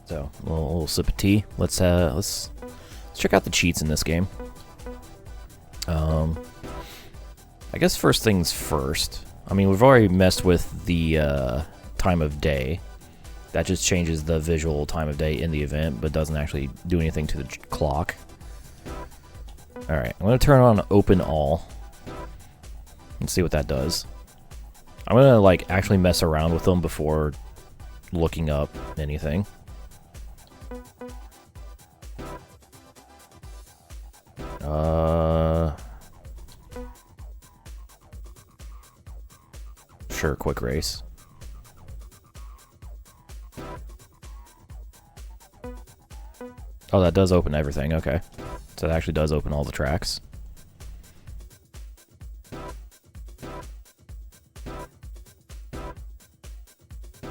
So, a little sip of tea. Let's check out the cheats in this game. I guess first things first. I mean, we've already messed with the time of day. That just changes the visual time of day in the event, but doesn't actually do anything to the clock. Alright, I'm going to turn on Open All. And see what that does. I'm going to, like, actually mess around with them before looking up anything. Sure, quick race. Oh, that does open everything, okay. So it actually does open all the tracks.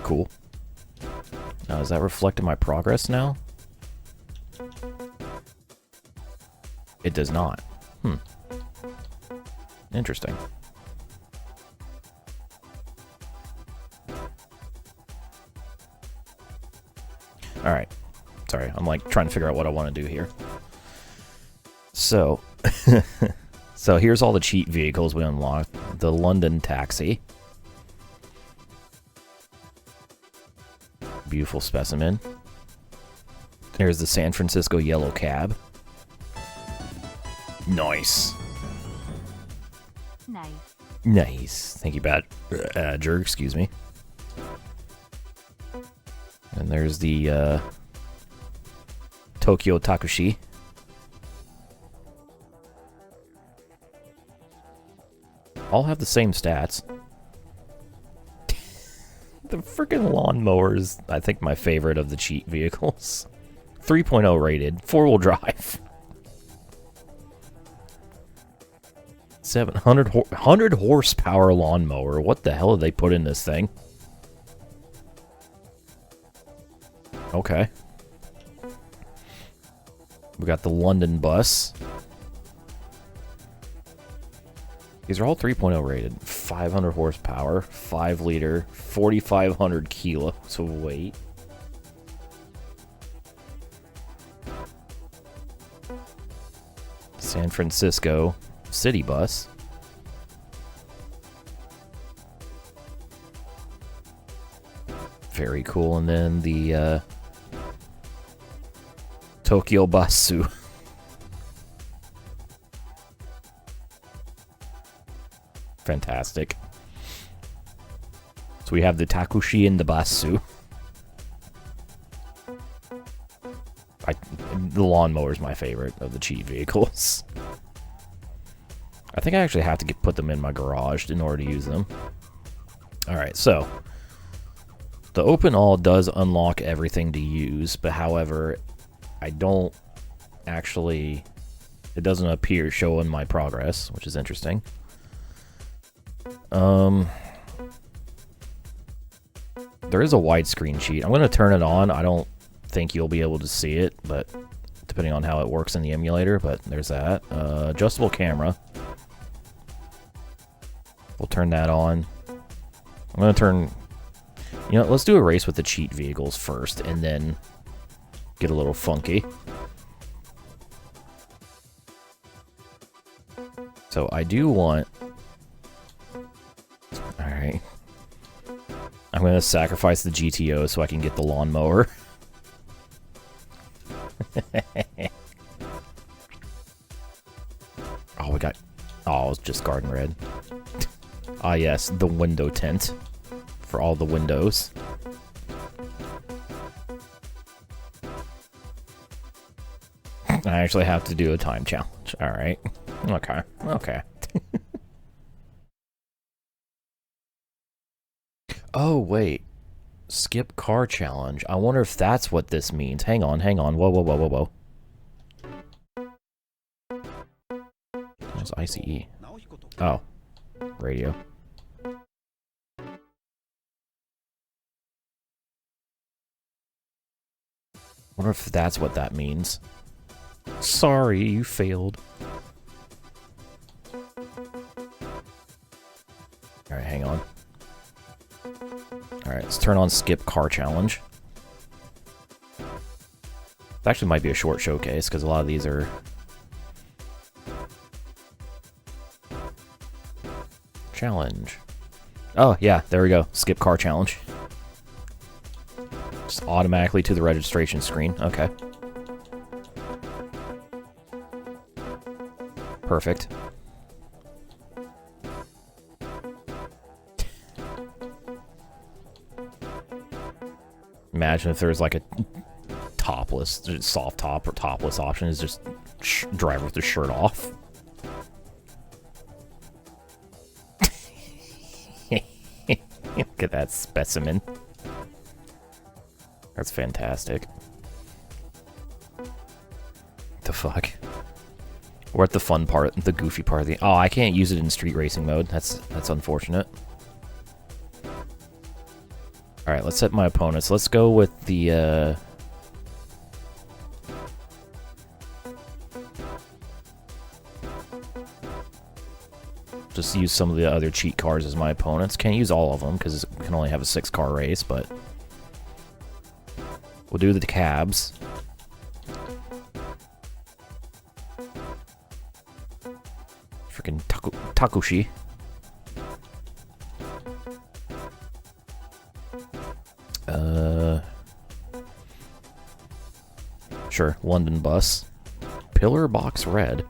Cool. Now, does that reflect in my progress now? It does not. Interesting. Alright. Sorry, I'm like trying to figure out what I want to do here. So, so here's all the cheat vehicles we unlocked. The London taxi. Beautiful specimen. There's the San Francisco yellow cab. Nice. Nice. Nice. Thank you, Badger, excuse me. And there's the Tokyo Takushi. All have the same stats. The freaking lawnmower is, I think, my favorite of the cheat vehicles. 3.0 rated, 4-wheel drive. 100 horsepower lawnmower. What the hell did they put in this thing? Okay. We got the London bus. These are all 3.0 rated. 500 horsepower, 5 liter, 4,500 kilos of weight. San Francisco city bus. Very cool. And then the Tokyo Basu. Fantastic. So we have the Takushi and the Basu. The lawnmower is my favorite of the cheat vehicles. I think I actually have to put them in my garage in order to use them. Alright, so the Open All does unlock everything to use, but however, I don't actually... It doesn't appear show in my progress, which is interesting. There is a widescreen cheat. I'm going to turn it on. I don't think you'll be able to see it, but depending on how it works in the emulator, but there's that. Adjustable camera. We'll turn that on. I'm going to turn... You know, let's do a race with the cheat vehicles first, and then get a little funky. So I do want... Alright. I'm going to sacrifice the GTO so I can get the lawnmower. Oh, we got... Oh, it's just garden red. Ah, yes, the window tint. For all the windows. I actually have to do a time challenge. Alright. Okay. Okay. Oh, wait. Skip car challenge. I wonder if that's what this means. Hang on, hang on. Whoa, whoa, whoa, whoa, whoa. That's ICE. Oh. Radio. Wonder if that's what that means. Sorry, you failed. Alright, hang on. Alright, let's turn on skip car challenge. It actually might be a short showcase, because a lot of these are... Challenge. Oh, yeah, there we go. Skip car challenge. Just automatically to the registration screen. Okay. Perfect. Imagine if there's like a topless, soft top or topless option is just drive with the shirt off. Look at that specimen. That's fantastic. The fuck? We're at the fun part, the goofy part of the... Oh, I can't use it in street racing mode. That's unfortunate. Alright, let's set my opponents. Let's go with the, just use some of the other cheat cars as my opponents. Can't use all of them, because we can only have a 6-car race, but... We'll do the cabs. Freaking Takushi. Sure, London bus. Pillar box red.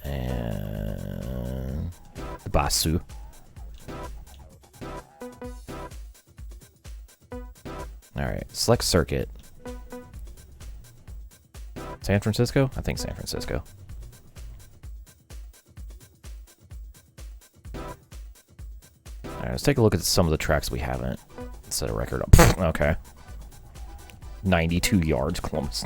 And... Basu. Alright, select circuit. San Francisco? I think San Francisco. Alright, let's take a look at some of the tracks we haven't set a record up. Okay. 92 yards, Columbus.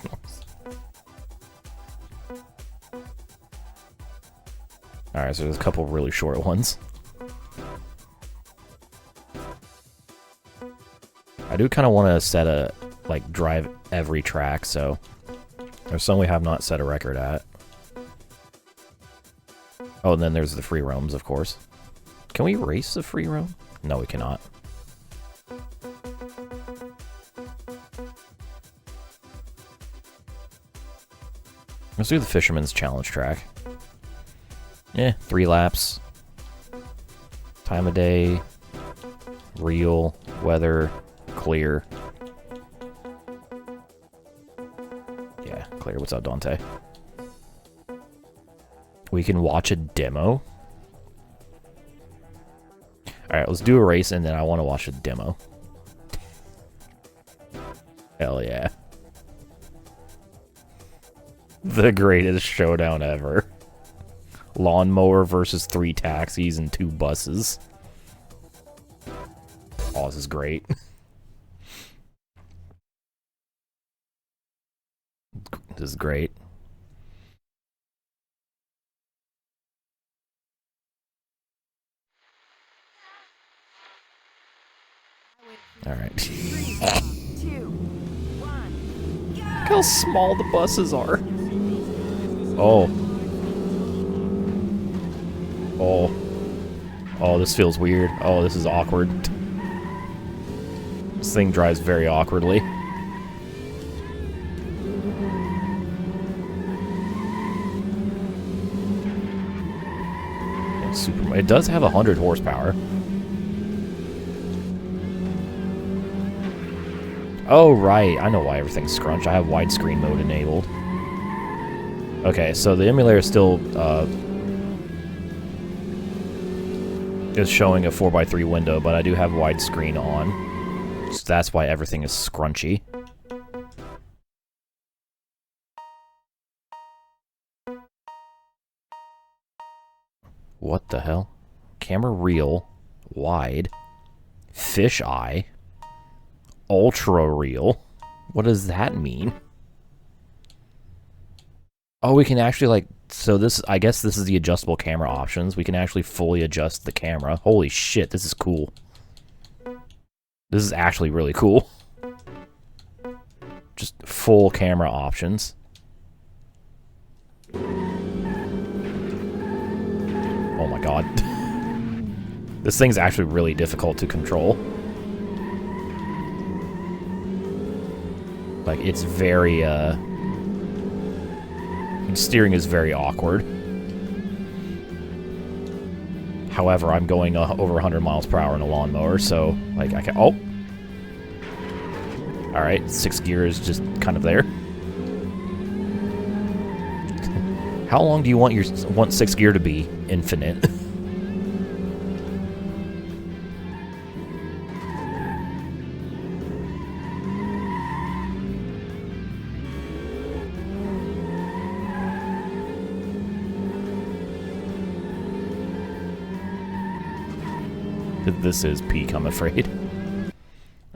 Alright, so there's a couple really short ones. I do kind of want to set a, like, drive every track, so there's some we have not set a record at. Oh, and then there's the free roams, of course. Can we race the free roam? No, we cannot. Let's do the Fisherman's Challenge track. Yeah, 3 laps. Time of day. Real. Weather. Clear. Yeah, clear. What's up, Dante? We can watch a demo. Alright, let's do a race, and then I want to watch a demo. Hell yeah. The greatest showdown ever. Lawnmower versus 3 taxis and 2 buses. Oh, this is great. This is great. Alright. Look how small the buses are. Oh. Oh. Oh, this feels weird. Oh, this is awkward. This thing drives very awkwardly. Super. It does have 100 horsepower. Oh, right. I know why everything's scrunched. I have widescreen mode enabled. Okay, so the emulator is still is showing a 4x3 window, but I do have widescreen on. So that's why everything is scrunchy. What the hell? Camera real, wide, fish eye, ultra real. What does that mean? Oh, we can actually, like, so this, I guess this is the adjustable camera options. We can actually fully adjust the camera. Holy shit, this is cool. This is actually really cool. Just full camera options. Oh my god. This thing's actually really difficult to control. Like, it's very, steering is very awkward. However, I'm going over 100 miles per hour in a lawnmower, so, like, I can... Oh! Alright, 6th gear is just kind of there. How long do you want 6th gear to be? Infinite. This is peak, I'm afraid.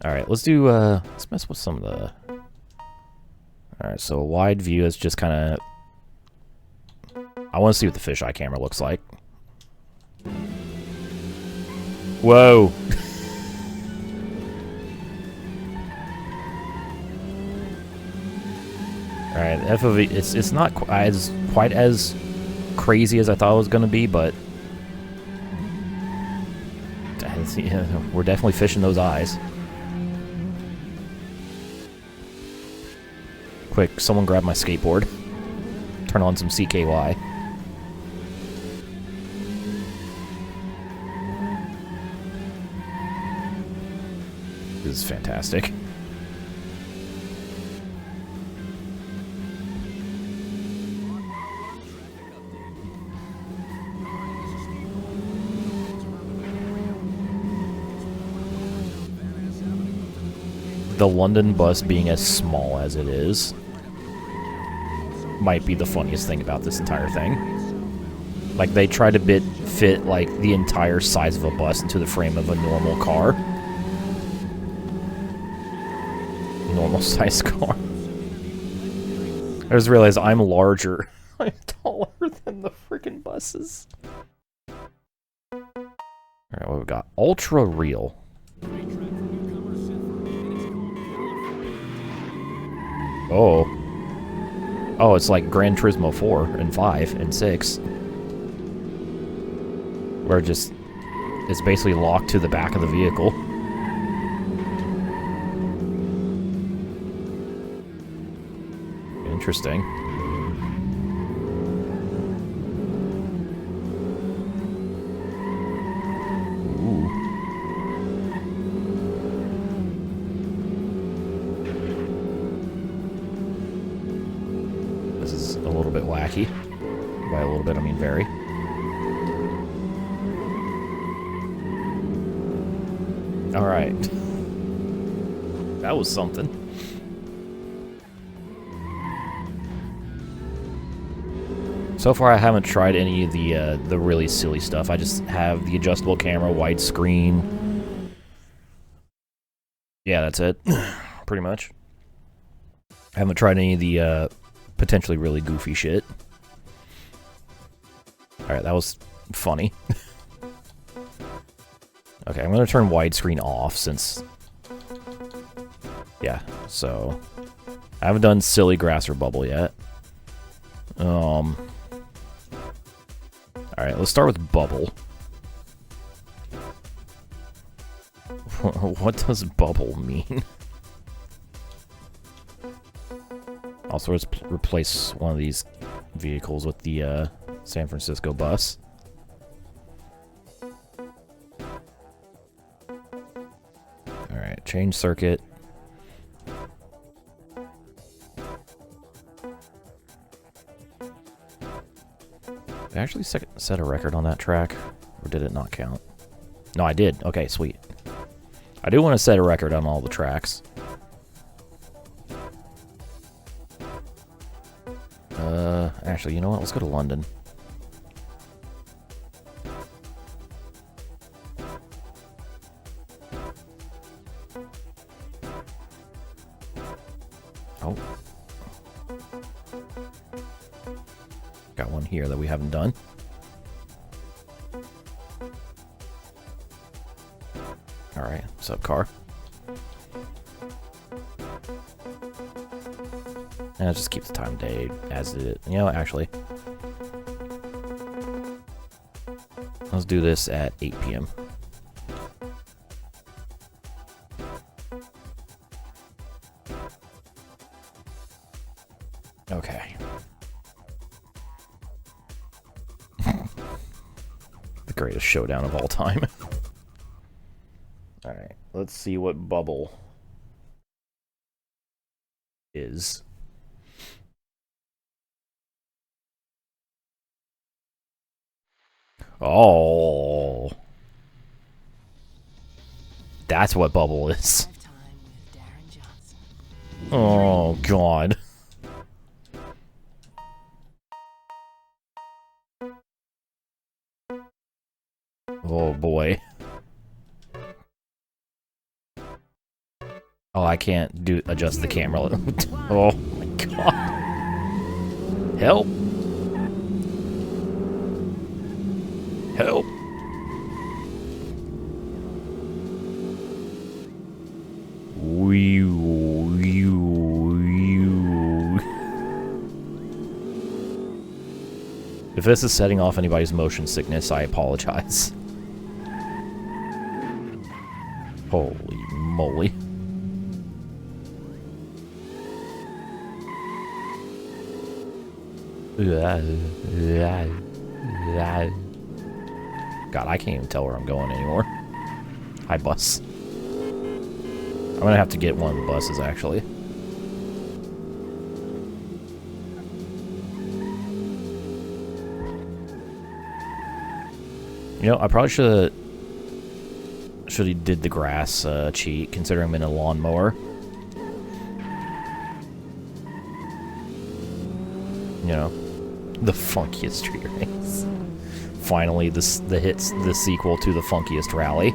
Alright, let's do, let's mess with some of the... Alright, so a wide view is just kind of... I want to see what the fisheye camera looks like. Whoa! Alright, FOV, it's not quite as crazy as I thought it was going to be, but... We're definitely fishing those eyes. Quick, someone grab my skateboard. Turn on some CKY. This is fantastic. The London bus being as small as it is might be the funniest thing about this entire thing. Like, they try to fit like the entire size of a bus into the frame of a normal car. Normal size car. I just realized I'm larger. I'm taller than the freaking buses. Alright, what we got? Ultra Real. Oh. Oh, it's like Gran Turismo 4 and 5 and 6. Where it's basically locked to the back of the vehicle. Interesting. Wacky. By a little bit, I mean very. Alright. That was something. So far, I haven't tried any of the really silly stuff. I just have the adjustable camera, widescreen. Yeah, that's it. Pretty much. I haven't tried any of the potentially really goofy shit. Alright, that was funny. Okay, I'm gonna turn widescreen off since... Yeah, so... I haven't done silly grass or bubble yet. Alright, let's start with bubble. What does bubble mean? Also, let's replace one of these vehicles with the San Francisco bus. Alright, change circuit. Did I actually set a record on that track? Or did it not count? No, I did. Okay, sweet. I do want to set a record on all the tracks. Actually, you know what? Let's go to London. Oh. Got one here that we haven't done. Alright, what's up, car? And I'll just keep the time of day as it, you know, actually. Let's do this at 8 p.m. Okay. The greatest showdown of all time. Alright, let's see what bubble is. Oh. That's what bubble is. Oh, God. Oh, boy. Oh, I can't adjust the camera. Oh, my God. Help. Help. If this is setting off anybody's motion sickness, I apologize. Holy moly. God, I can't even tell where I'm going anymore. Hi, bus. I'm gonna have to get one of the buses, actually. You know, I probably should have did the grass cheat, considering I'm in a lawnmower. You know, the funkiest street race. Finally, the sequel to the funkiest rally.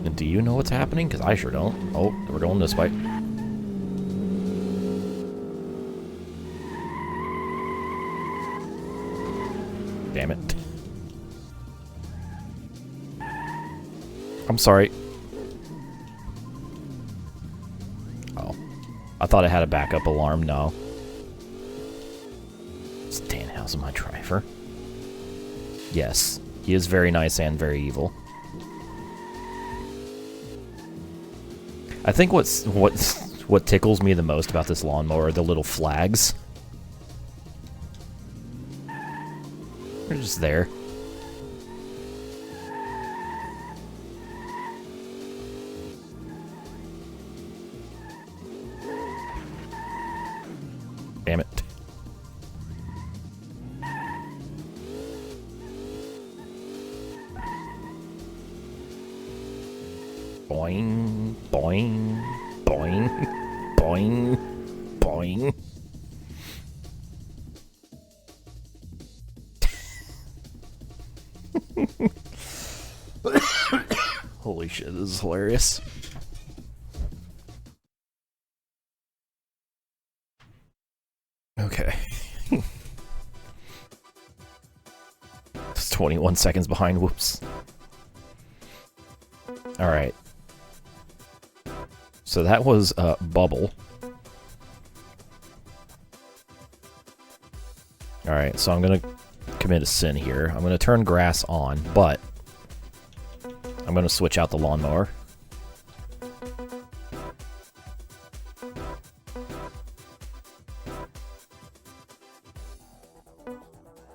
And do you know what's happening? Because I sure don't. Oh, we're going this way. Damn it. I'm sorry. Oh. I thought it had a backup alarm. No. Is Danhausen my driver? Yes. He is very nice and very evil. I think what tickles me the most about this lawnmower are the little flags. They're just there. Damn it. Boing, boing, boing, boing, boing. Holy shit, this is hilarious. Okay. It's 21 seconds behind, whoops. Alright. So that was Bubble. Alright, so I'm gonna commit a sin here. I'm gonna turn grass on, but I'm gonna switch out the lawnmower.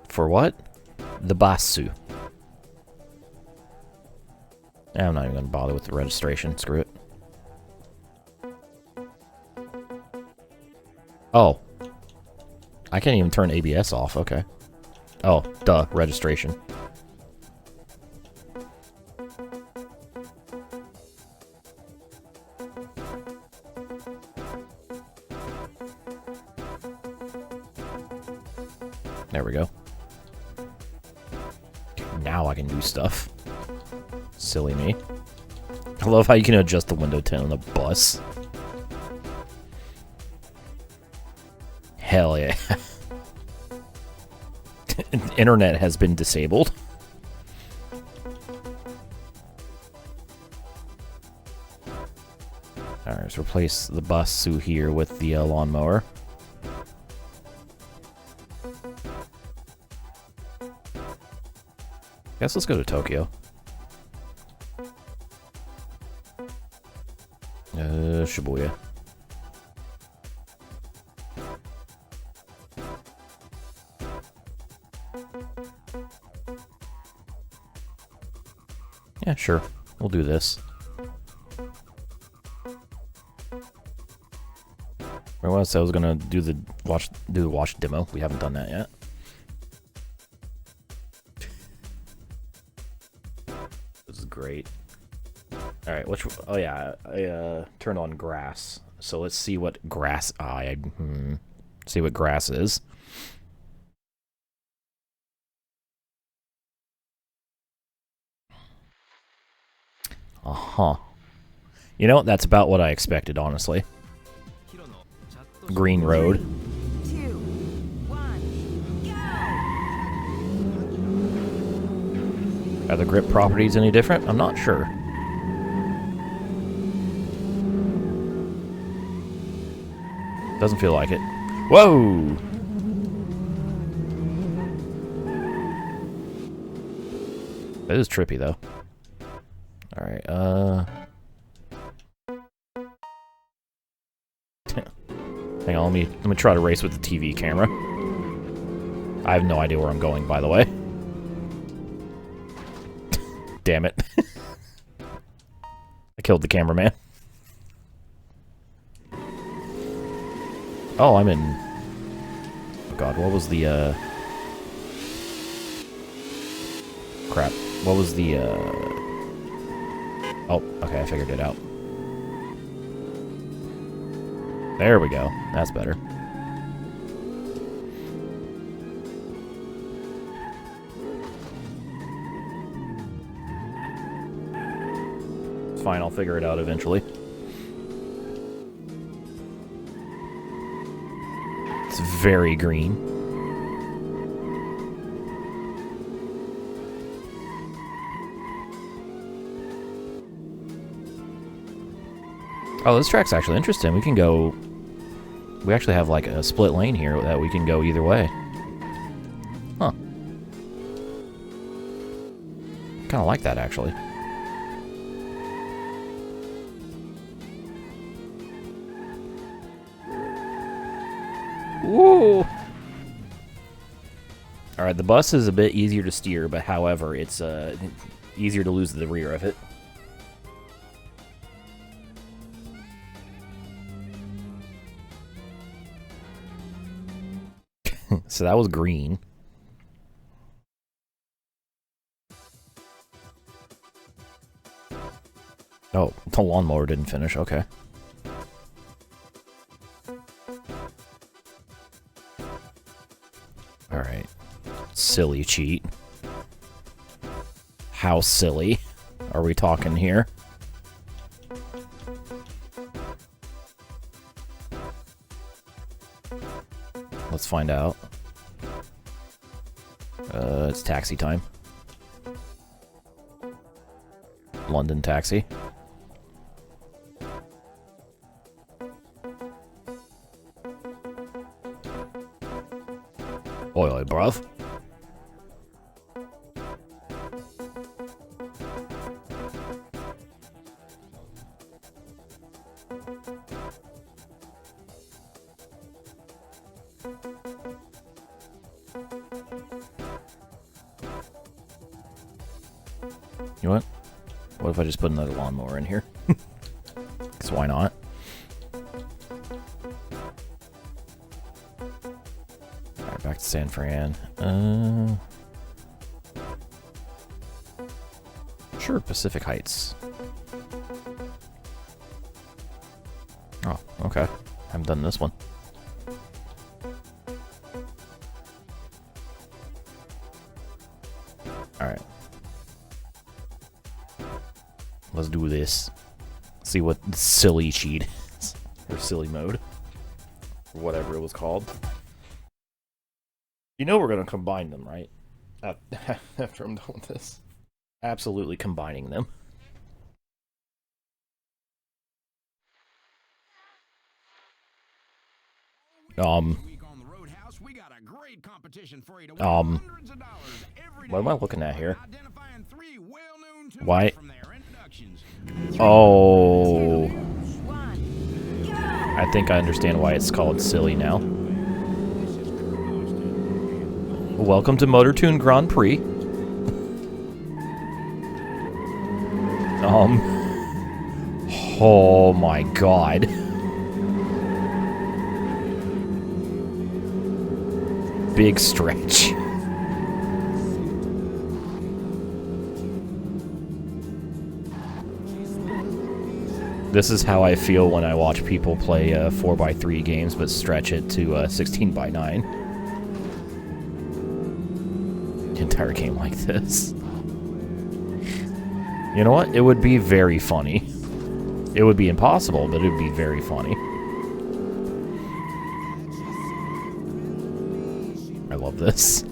For what? The Basu. I'm not even gonna bother with the registration. Screw it. Oh. I can't even turn ABS off. Okay. Oh, duh. Registration. There we go. Now I can do stuff. Silly me. I love how you can adjust the window tint on the bus. Hell yeah. Internet has been disabled. Alright, let's replace the bus here with the lawnmower. guess let's go to Tokyo. Shibuya. Yeah, sure. We'll do this. Remember I was gonna do the watch demo. We haven't done that yet. This is great. All right, oh yeah, I turned on grass. So let's see what grass. See what grass is. You know, that's about what I expected, honestly. Green road. 2, 1, go! Are the grip properties any different? I'm not sure. Doesn't feel like it. Whoa! That is trippy, though. Alright, hang on, let me try to race with the TV camera. I have no idea where I'm going, by the way. Damn it. I killed the cameraman. Oh, I'm in... Oh god, what was the, crap. What was the, Oh, okay, I figured it out. There we go. That's better. It's fine, I'll figure it out eventually. It's very green. Oh, this track's actually interesting. We can go... We actually have, like, a split lane here that we can go either way. Huh. Kind of like that, actually. Woo! Alright, the bus is a bit easier to steer, but however, it's easier to lose the rear of it. So that was green. Oh, the lawnmower didn't finish. Okay. Alright. Silly cheat. How silly are we talking here? Let's find out. It's taxi time. London taxi. Oi, oi, bruv. You know what? What if I just put another lawnmower in here? Because why not? Alright, back to San Fran. Sure, Pacific Heights. Oh, okay. Haven't done this one. Alright. Let's do this. See what silly cheat is. Or silly mode. Or whatever it was called. You know we're going to combine them, right? After I'm done with this. Absolutely combining them. Week on the Roadhouse, we got a great great competition for you to win Um, hundreds of dollars every what am I day looking at here? by identifying 3 well-known tunes Why? from their introductions. Oh, 1, go! I think I understand why it's called silly now. Welcome to Motor Tune Grand Prix. Oh my god. Big stretch. This is how I feel when I watch people play 4x3 games but stretch it to 16x9. The entire game like this. You know what? It would be very funny. It would be impossible, but it would be very funny. I love this.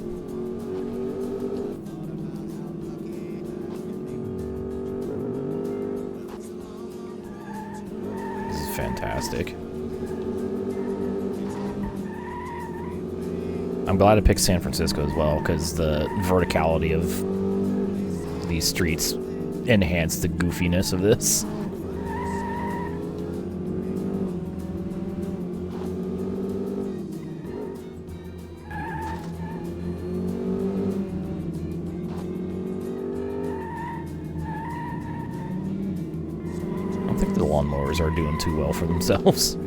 This is fantastic. I'm glad I picked San Francisco as well, because the verticality of these streets enhance the goofiness of this. I don't think the lawnmowers are doing too well for themselves.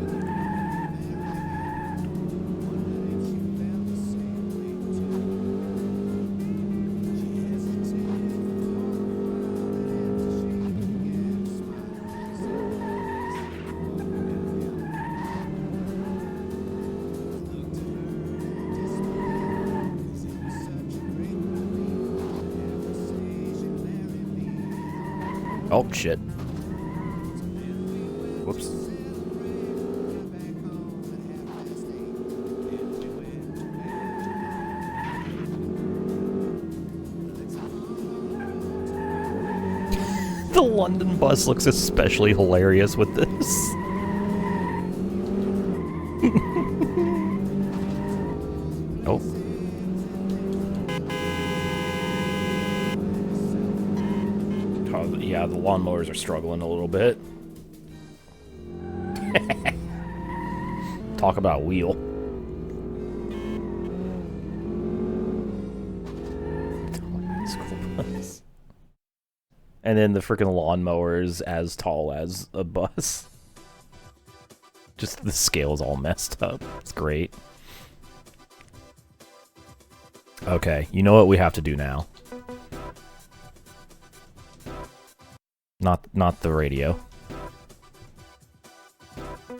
Oh, shit. Whoops. The London bus looks especially hilarious with this. Oh. Yeah, the lawnmowers are struggling a little bit. Talk about wheel. School bus. And then the freaking lawnmower is as tall as a bus. Just the scale is all messed up. It's great. Okay, you know what we have to do now. Not the radio.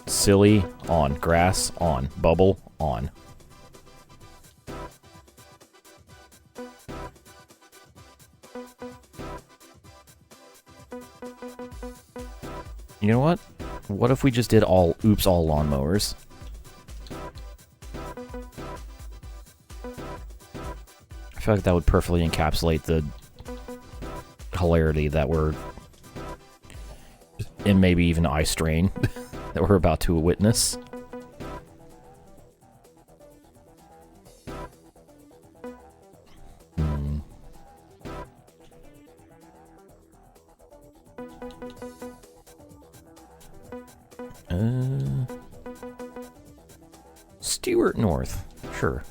Silly on, grass on, bubble on. You know what? What if we just did all lawnmowers? I feel like that would perfectly encapsulate the hilarity that we're, and maybe even eye strain that we're about to witness. Stewart North, sure.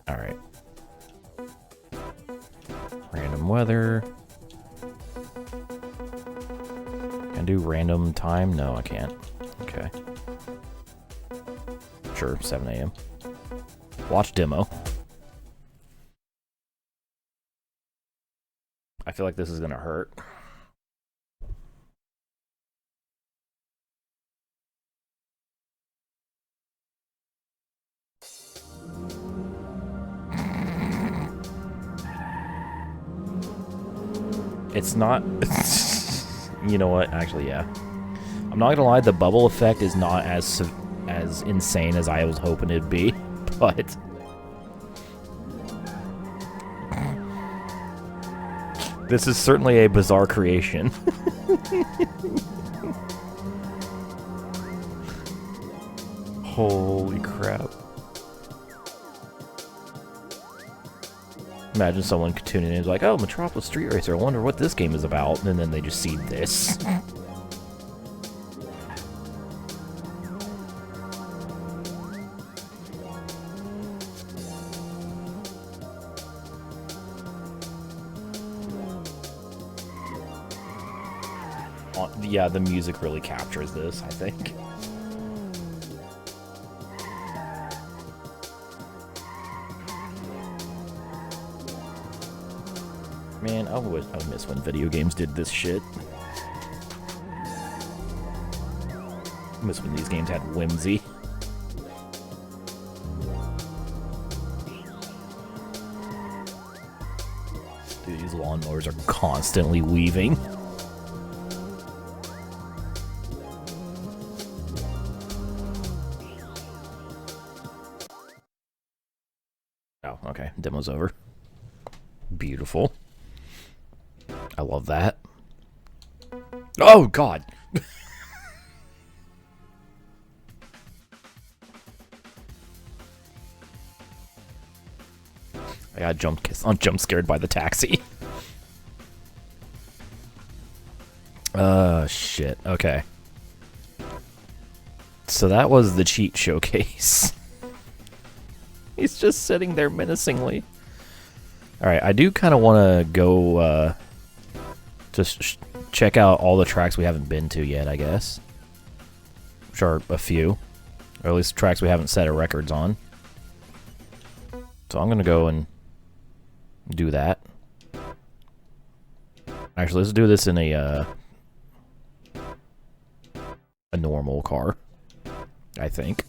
All right. Random weather. Can I do random time? No, I can't. Okay. Sure, 7 a.m. Watch demo. I feel like this is gonna hurt. It's not... You know what? Actually, yeah. I'm not gonna lie, the bubble effect is not as insane as I was hoping it'd be, but... This is certainly a bizarre creation. Holy crap. Imagine someone tuning in and is like, oh, Metropolis Street Racer, I wonder what this game is about, and then they just see this. Yeah, the music really captures this, I think. Man, I miss when video games did this shit. I miss when these games had whimsy. Dude, these lawnmowers are constantly weaving. Oh, okay. Demo's over. Beautiful. I love that. Oh, God. I got jump scared by the taxi. Shit. Okay. So that was the cheat showcase. He's just sitting there menacingly. Alright, I do kind of want to go, just check out all the tracks we haven't been to yet, I guess. Which are a few. Or at least tracks we haven't set our records on. So I'm going to go and do that. Actually, let's do this in a normal car, I think.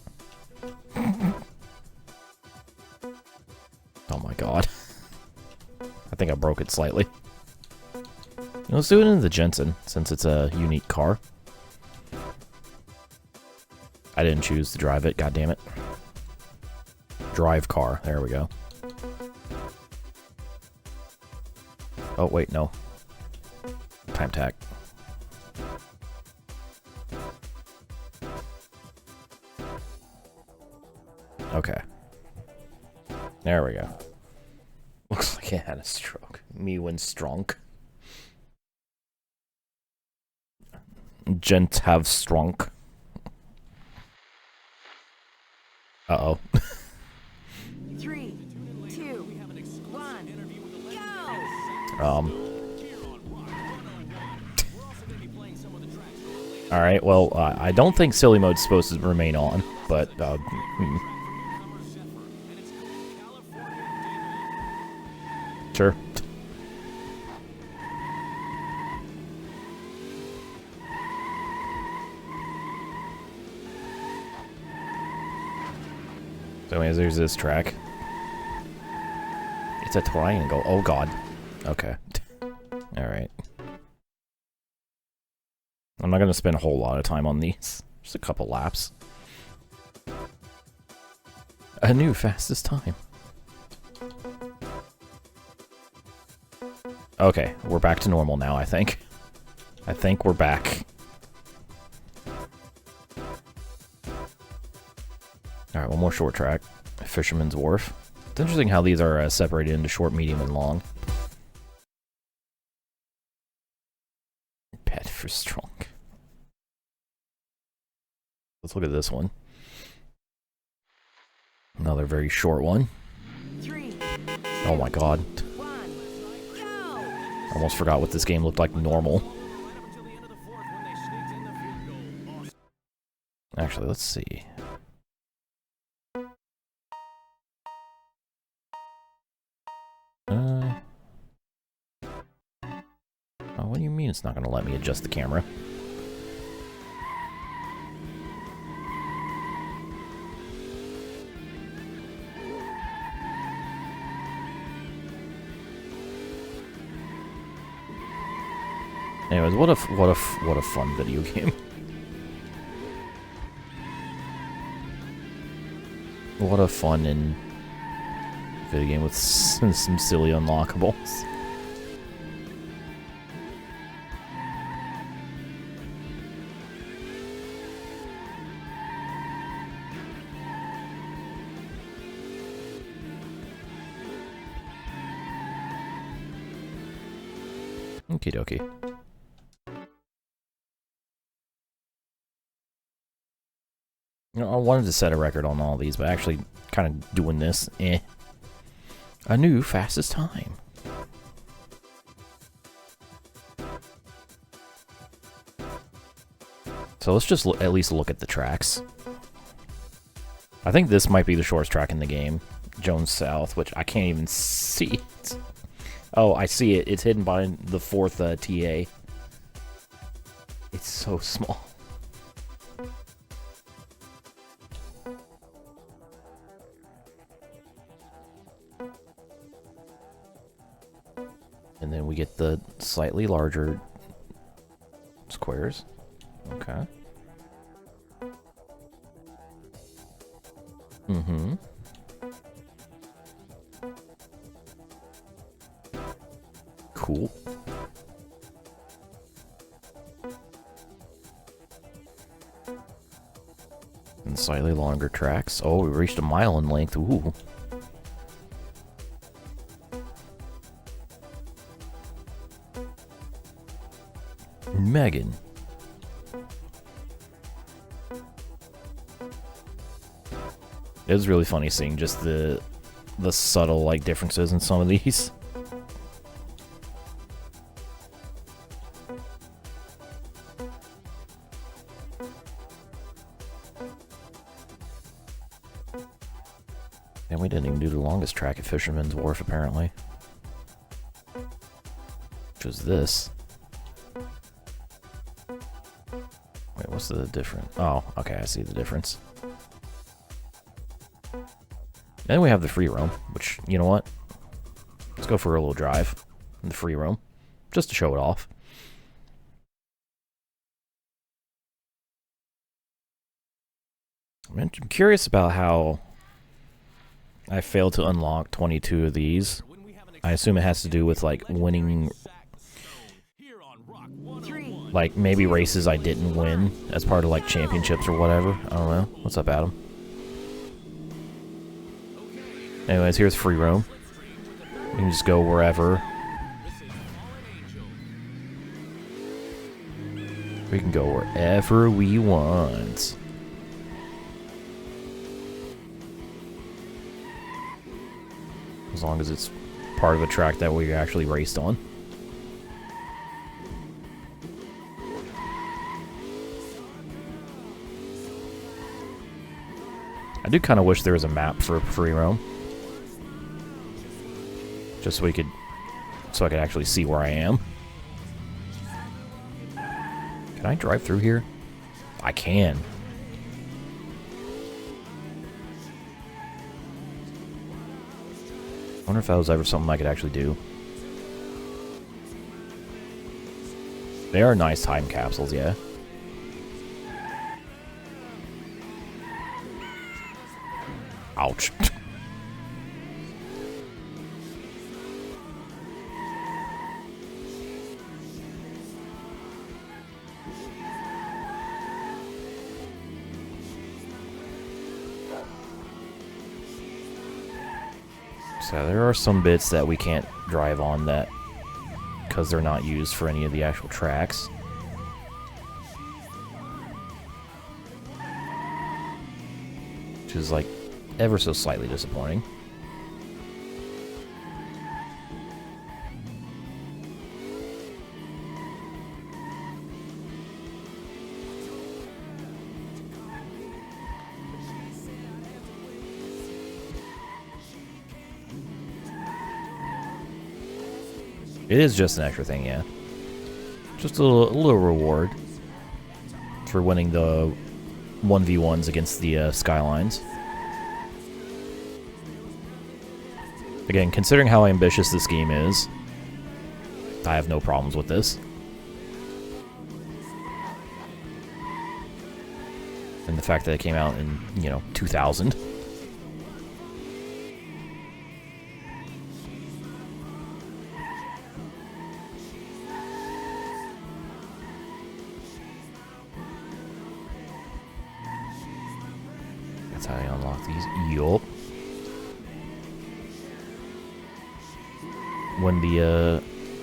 Oh my god. I think I broke it slightly. Let's do it in the Jensen, since it's a unique car. I didn't choose to drive it, god damn it. Drive car, there we go. Oh, wait, no. Time tack. Okay. There we go. Looks like it had a stroke. Me when strong. Gent have strong. Uh-oh. 3, 2, 1, go! Alright, well, I don't think silly mode's supposed to remain on, but, Sure. So anyways, there's this track. It's a triangle. Oh god. Okay. Alright. I'm not gonna spend a whole lot of time on these. Just a couple laps. A new fastest time. Okay, we're back to normal now, I think. I think we're back. Alright, one more short track. Fisherman's Wharf. It's interesting how these are separated into short, medium, and long. Pet for strong. Let's look at this one. Another very short one. 3, Oh my god. 1, go! Almost forgot what this game looked like normal. Actually, let's see. Oh, what do you mean it's not going to let me adjust the camera? Anyways, what a fun video game. What a fun and video game with some silly unlockables. Okie dokie. You know, I wanted to set a record on all these, but actually kind of doing this, a new fastest time. So let's just at least look at the tracks. I think this might be the shortest track in the game, Jones South, which I can't even see it. Oh, I see it. It's hidden by the 4th TA. It's so small. And then we get the slightly larger squares. Okay. Mm-hmm. Cool. And slightly longer tracks. Oh, we reached a mile in length. Ooh. Megan. It was really funny seeing just the subtle like differences in some of these. And we didn't even do the longest track at Fisherman's Wharf apparently. Which was this. Wait, what's the difference? Oh, okay, I see the difference. And then we have the free roam, which, you know what? Let's go for a little drive in the free roam, just to show it off. I'm curious about how I failed to unlock 22 of these. I assume it has to do with, like, winning, like, maybe races I didn't win as part of, like, championships or whatever. I don't know. What's up, Adam? Anyways, here's free roam. We can just go wherever. We can go wherever we want. As long as it's part of a track that we actually raced on. I do kind of wish there was a map for free roam. Just so I could actually see where I am. Can I drive through here? I can. I wonder if that was ever something I could actually do. They are nice time capsules, yeah. Ouch. So there are some bits that we can't drive on that because they're not used for any of the actual tracks. Which is like ever so slightly disappointing. It is just an extra thing, yeah. Just a little reward for winning the 1v1s against the Skylines. Again, considering how ambitious this game is, I have no problems with this. And the fact that it came out in, 2000. That's how you unlock these. Yup. When the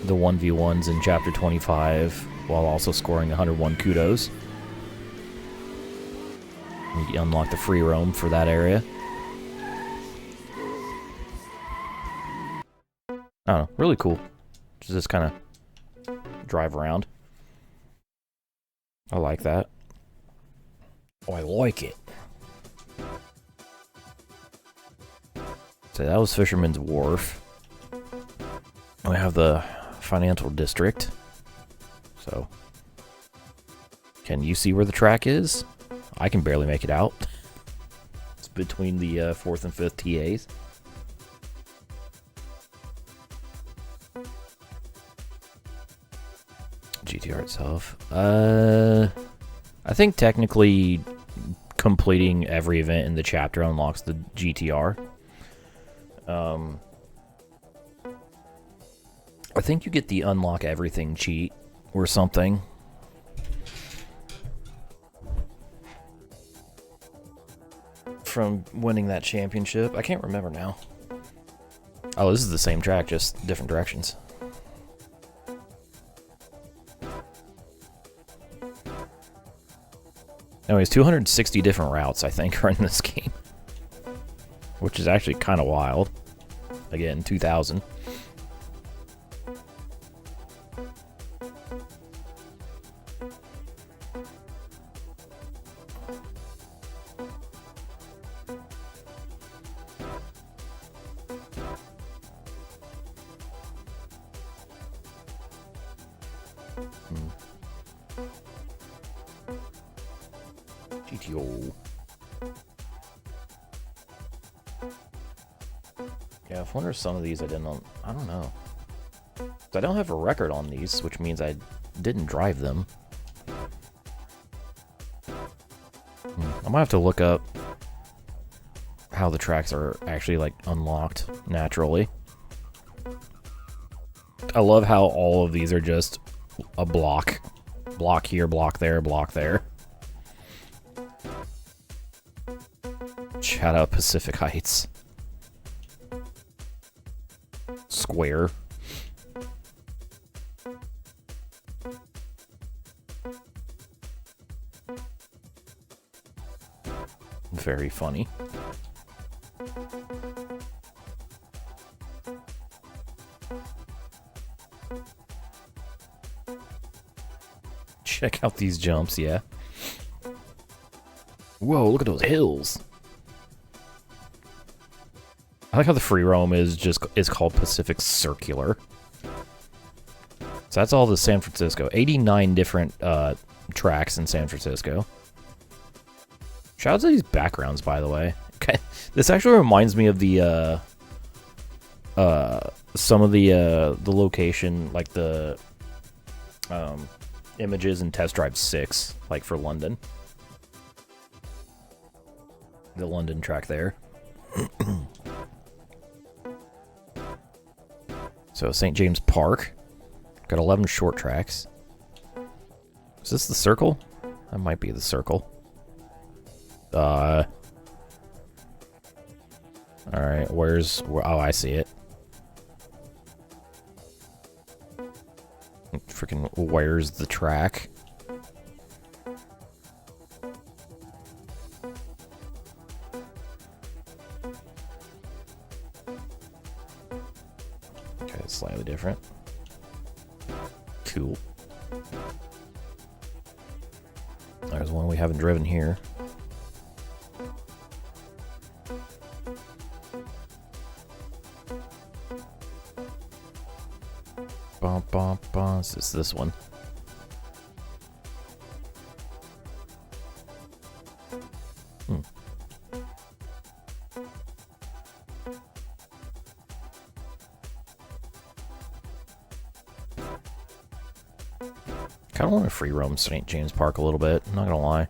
the 1v1s in Chapter 25 while also scoring 101 kudos. You unlock the free roam for that area. I don't know, really cool. Just kind of drive around. I like that. Oh, I like it. So that was Fisherman's Wharf. We have the Financial District. So, can you see where the track is? I can barely make it out. It's between the 4th and 5th TAs. GTR itself. I think technically completing every event in the chapter unlocks the GTR. I think you get the unlock everything cheat or something. From winning that championship. I can't remember now. Oh, this is the same track, just different directions. Anyways, 260 different routes, I think, are in this game. Which is actually kind of wild. Again, 2000. GTO. Yeah, I wonder if some of these I didn't. I don't know. I don't have a record on these, which means I didn't drive them. I might have to look up how the tracks are actually like unlocked naturally. I love how all of these are just a block. Block here, block there, block there. Shout out Pacific Heights. Square. Very funny. Check out these jumps, yeah. Whoa, look at those hills. I like how the free roam is called Pacific Circular. So that's all the San Francisco. 89 different tracks in San Francisco. Shout out to these backgrounds, by the way. Okay, this actually reminds me of the some of the location, like the images in Test Drive 6, like for London. The London track there. So St. James Park. Got 11 short tracks. Is this the circle? That might be the circle. Alright, oh, I see it. Freaking, where's the track? Okay, it's slightly different. Cool. There's one we haven't driven here. Is this one? Kind of want to free roam St. James Park a little bit, I'm not gonna lie.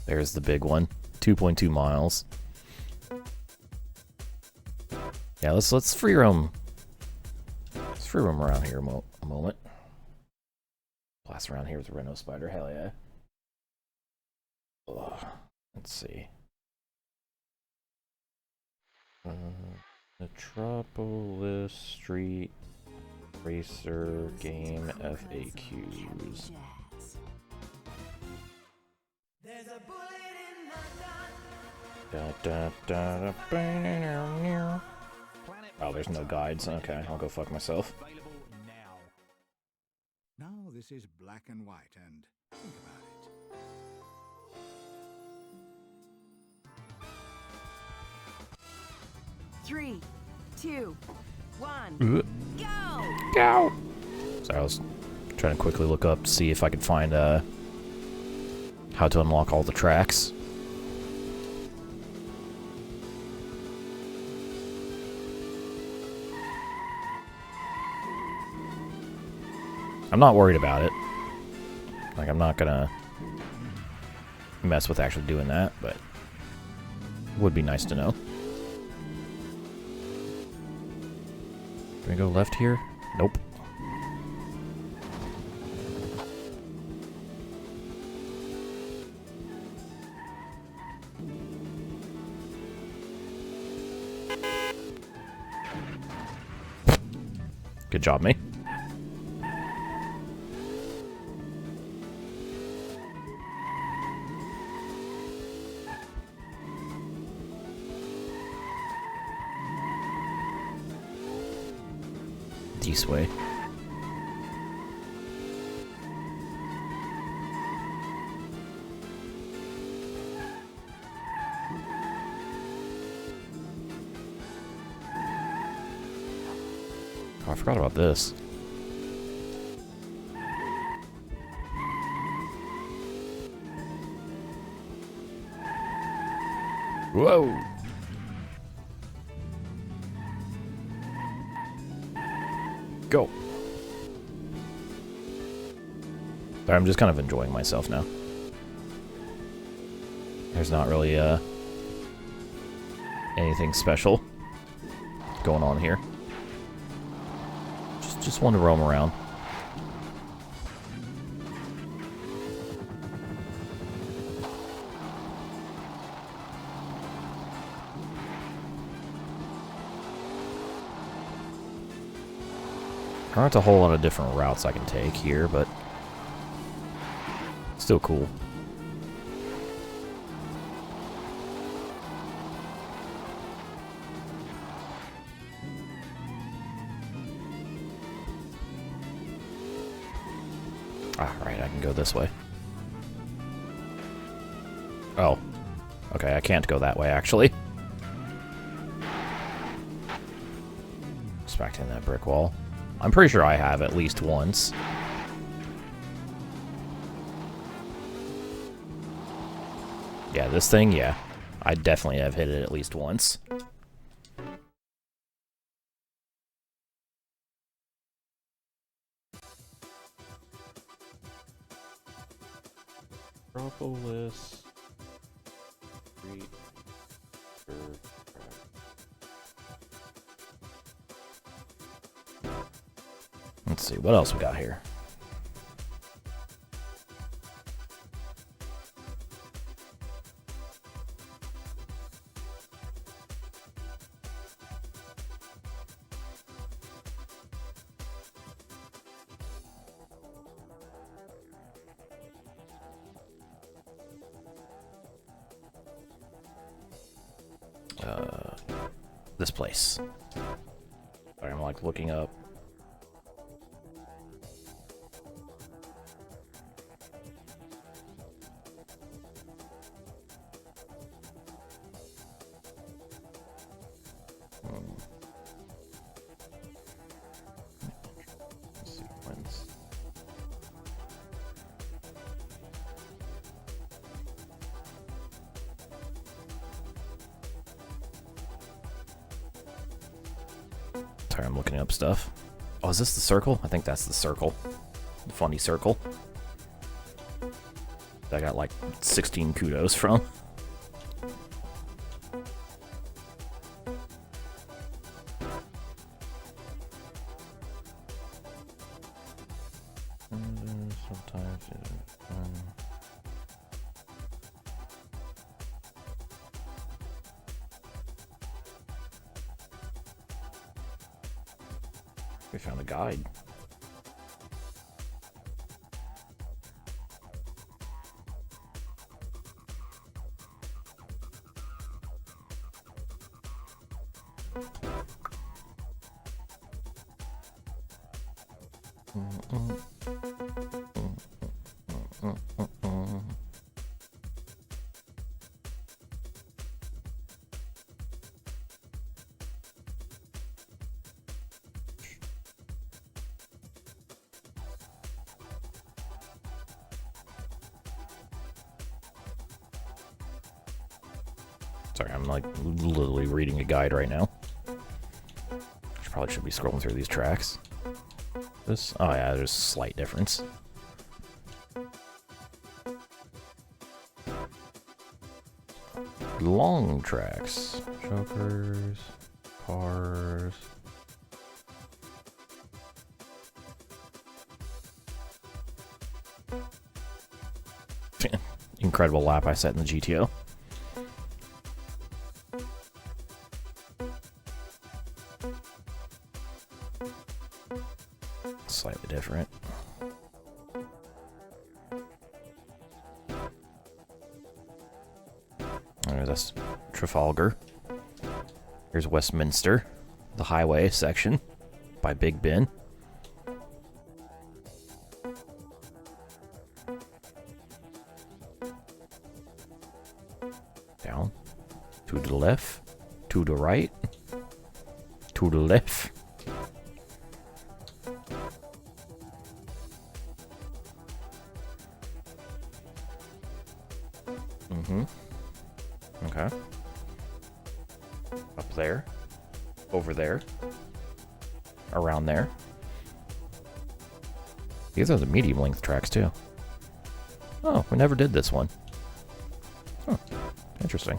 There's the big one, 2.2 miles. Yeah, let's free roam. Let's free room around here a moment. Blast around here with the Rhino Spider. Hell yeah. Ugh. Let's see. Metropolis Street Racer Game FAQs. Oh, there's no guides. Okay, I'll go fuck myself. Available now. Now this is black and white, and think about it. 3, 2, 1, go! Go! Sorry, I was trying to quickly look up to see if I could find how to unlock all the tracks. I'm not worried about it. Like, I'm not gonna mess with actually doing that, but would be nice to know. Can we go left here? Nope. Good job, me. This way. Oh, I forgot about this. Whoa! Go. But I'm just kind of enjoying myself now. There's not really anything special going on here. Just want to roam around. There aren't a whole lot of different routes I can take here, but still cool. Alright, I can go this way. Oh. Okay, I can't go that way, actually. Just back to that brick wall. I'm pretty sure I have at least once. Yeah, this thing, yeah. I definitely have hit it at least once. Metropolis Street. Let's see, what else we got here? This place. Sorry, I'm like looking up. Sequence. Sorry, I'm looking up stuff. Oh, is this the circle? I think that's the circle. The funny circle. I got like 16 kudos from. Sometimes. We found a guide. Sorry, I'm like literally reading a guide right now. Probably should be scrolling through these tracks. This, oh yeah, there's a slight difference. Long tracks, chokers, cars. Incredible lap I set in the GTO. Slightly different. That's Trafalgar. Here's Westminster, the highway section by Big Ben. Down, to the left, to the right, to the left. Okay. Up there. Over there. Around there. These are the medium length tracks too. Oh, we never did this one. Huh. Interesting.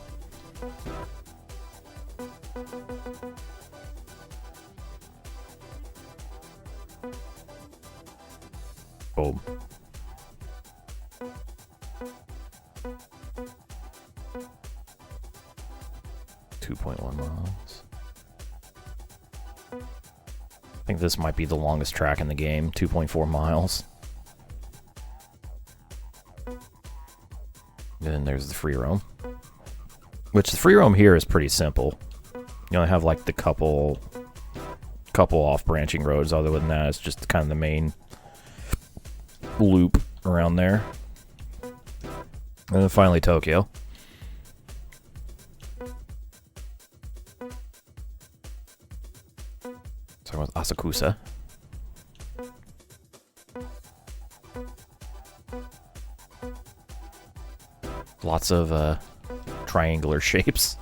Boom. .1 miles. I think this might be the longest track in the game, 2.4 miles. And then there's the free roam. Which the free roam here is pretty simple. You only have like the couple off branching roads. Other than that, it's just kind of the main loop around there. And then finally Tokyo. Talking about Asakusa. Lots of triangular shapes.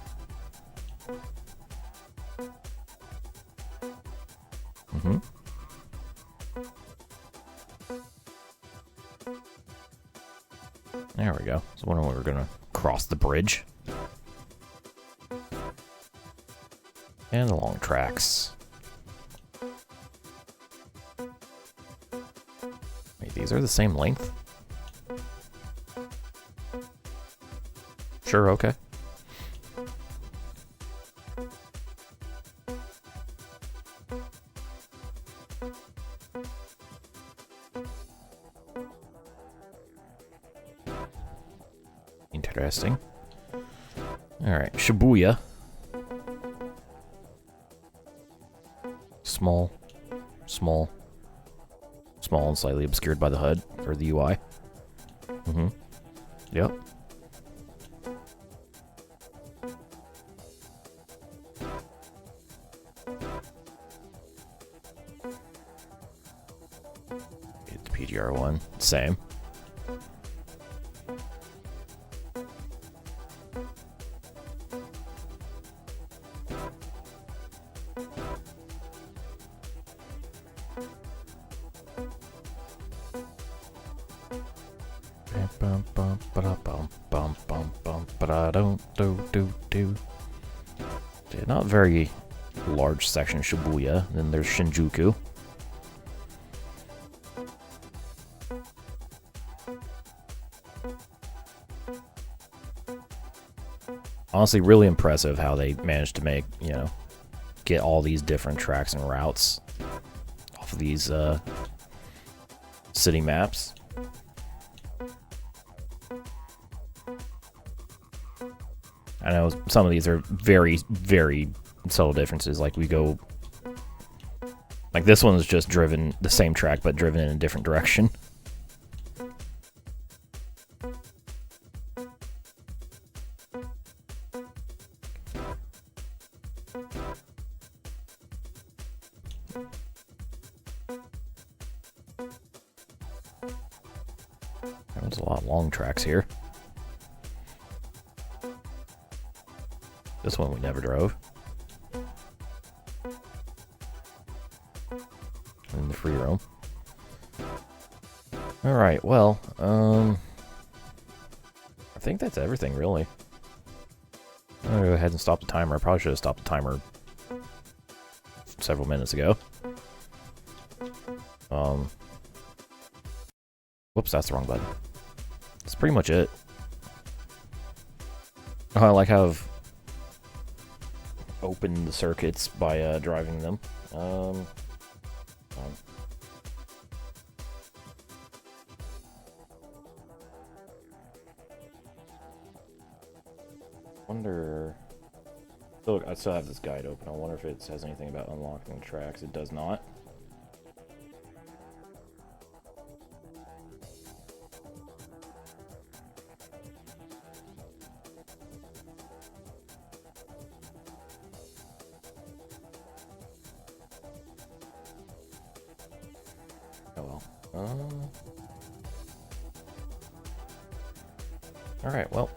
There we go. So when we're gonna cross the bridge. And the long tracks. Wait, these are the same length? Sure, okay. Interesting. Alright, Shibuya. Small, and slightly obscured by the HUD, or the UI. Yep. It's PGR1, same. Not very large section of Shibuya. Then there's Shinjuku. Honestly, really impressive how they managed to make, you know, get all these different tracks and routes off of these city maps. I know some of these are very, very subtle differences. Like we go, like this one is just driven the same track but driven in a different direction. There's a lot of long tracks here. This one we never drove. In the free roam. Alright, well, I think that's everything, really. I'm gonna go ahead and stop the timer. I probably should have stopped the timer several minutes ago. Whoops, that's the wrong button. That's pretty much it. Oh, I like how I've opened the circuits by driving them. Wonder. So look, I still have this guide open. I wonder if it says anything about unlocking tracks. It does not. Oh well. Alright, well.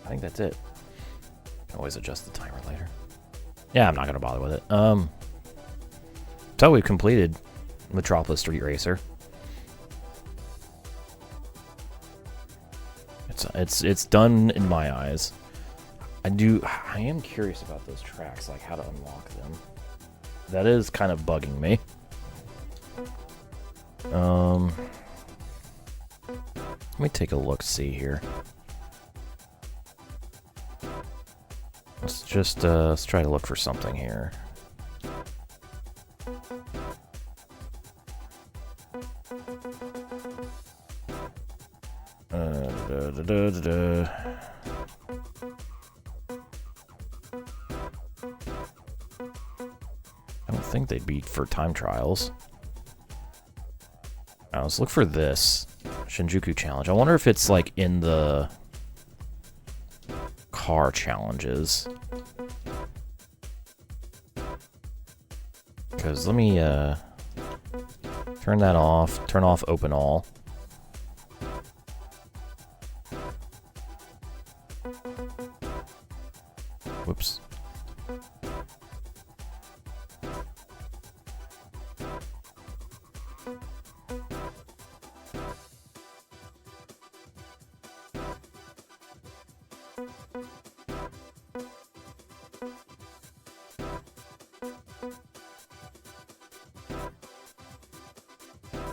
I think that's it. Can always adjust the timer later. Yeah, I'm not gonna bother with it. So we've completed Metropolis Street Racer. It's done in my eyes. I am curious about those tracks, like how to unlock them. That is kind of bugging me. Let me take a look, see here. Let's try to look for something here. I don't think they'd be for time trials. Let's look for this Shinjuku challenge. I wonder if it's like in the car challenges. Because let me turn that off. Turn off open all. Whoops.